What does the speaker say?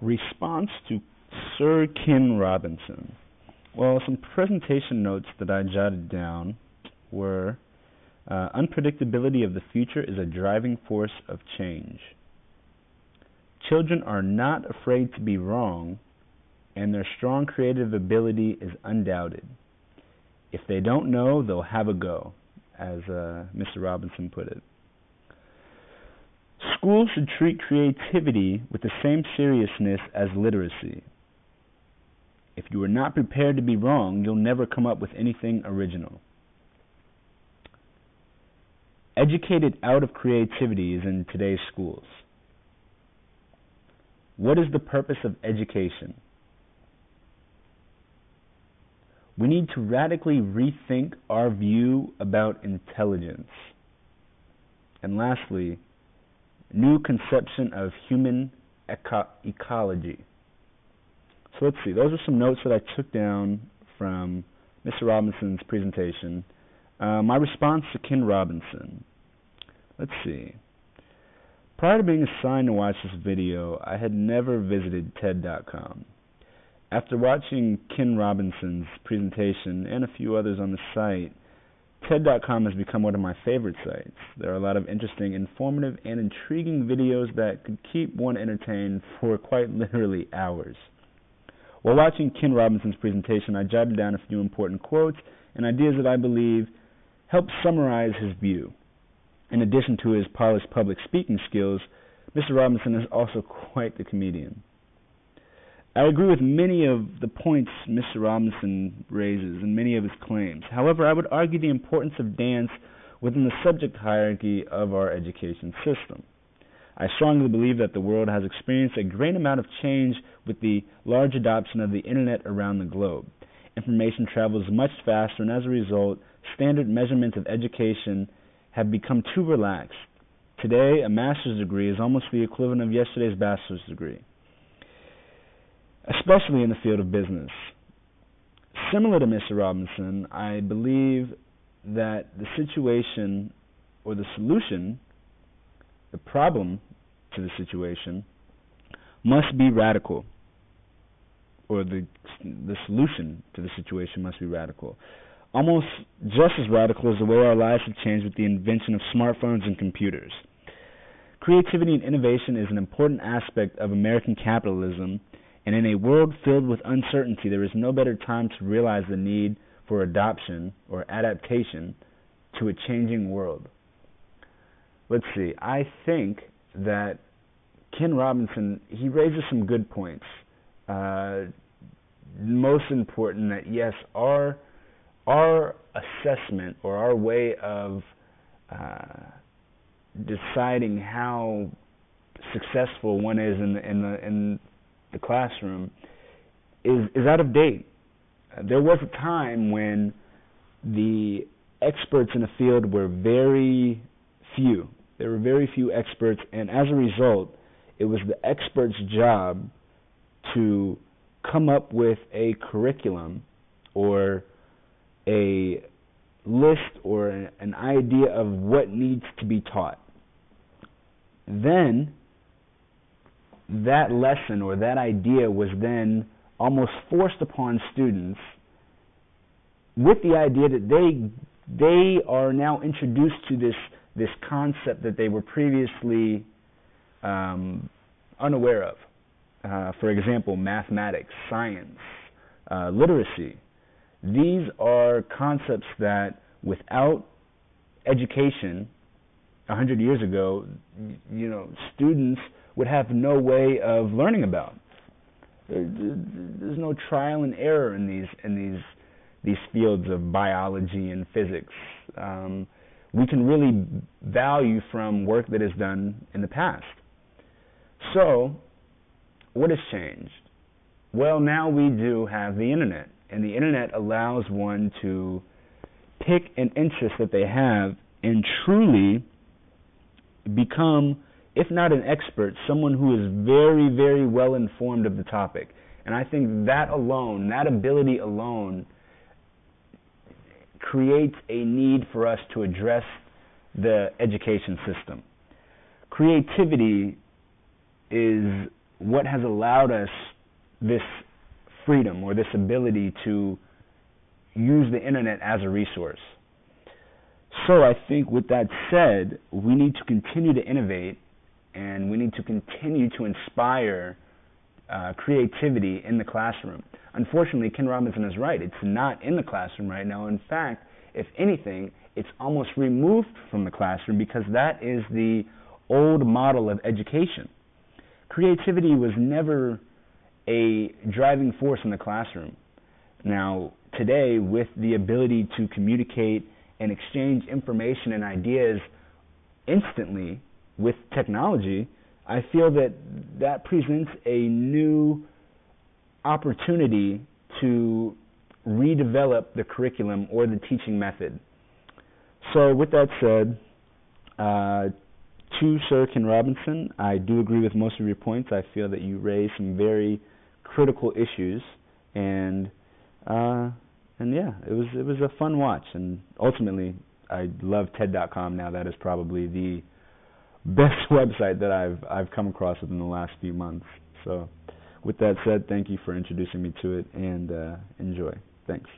Response to Sir Ken Robinson. Well, some presentation notes that I jotted down were unpredictability of the future is a driving force of change. Children are not afraid to be wrong, and their strong creative ability is undoubted. If they don't know, they'll have a go, as Mr. Robinson put it. Schools should treat creativity with the same seriousness as literacy. If you are not prepared to be wrong, you'll never come up with anything original. Educated out of creativity is in today's schools. What is the purpose of education? We need to radically rethink our view about intelligence. And lastly, new conception of human ecology. So let's see, those are some notes that I took down from Mr. Robinson's presentation. My response to Ken Robinson. Let's see. Prior to being assigned to watch this video, I had never visited TED.com. After watching Ken Robinson's presentation and a few others on the site, TED.com has become one of my favorite sites. There are a lot of interesting, informative, and intriguing videos that could keep one entertained for quite literally hours. While watching Ken Robinson's presentation, I jotted down a few important quotes and ideas that I believe help summarize his view. In addition to his polished public speaking skills, Mr. Robinson is also quite the comedian. I agree with many of the points Mr. Robinson raises and many of his claims. However, I would argue the importance of dance within the subject hierarchy of our education system. I strongly believe that the world has experienced a great amount of change with the large adoption of the Internet around the globe. Information travels much faster, and as a result, standard measurements of education have become too relaxed. Today, a master's degree is almost the equivalent of yesterday's bachelor's degree, especially in the field of business. Similar to Mr. Robinson, I believe that the situation or the solution, the problem to the situation, must be radical, or the solution to the situation must be radical. Almost just as radical as the way our lives have changed with the invention of smartphones and computers. Creativity and innovation is an important aspect of American capitalism, and in a world filled with uncertainty, there is no better time to realize the need for adoption or adaptation to a changing world. Let's see, I think that Ken Robinson, he raises some good points. Most important that, yes, our assessment or our way of deciding how successful one is in the classroom is out of date. There was a time when the experts in the field were very few. There were very few experts, and as a result, it was the expert's job to come up with a curriculum or a list or an idea of what needs to be taught. Then that lesson or that idea was then almost forced upon students with the idea that they are now introduced to this concept that they were previously unaware of. For example, mathematics, science, literacy. These are concepts that without education 100 years ago, students would have no way of learning about. There's no trial and error in these fields of biology and physics. We can really value from work that is done in the past. So, what has changed? Well, now we do have the Internet, and the Internet allows one to pick an interest that they have and truly become, if not an expert, someone who is very, very well informed of the topic. And I think that alone, that ability alone, creates a need for us to address the education system. Creativity is what has allowed us this freedom or this ability to use the internet as a resource. So I think with that said, we need to continue to innovate, and we need to continue to inspire creativity in the classroom. Unfortunately, Ken Robinson is right. It's not in the classroom right now. In fact, if anything, it's almost removed from the classroom because that is the old model of education. Creativity was never a driving force in the classroom. Now, today, with the ability to communicate and exchange information and ideas instantly with technology, I feel that that presents a new opportunity to redevelop the curriculum or the teaching method. So with that said, to Sir Ken Robinson, I do agree with most of your points. I feel that you raised some very critical issues, and yeah, it was a fun watch. And ultimately, I love TED.com now. That is probably the best website that I've come across within the last few months. So, with that said, thank you for introducing me to it, and enjoy. Thanks.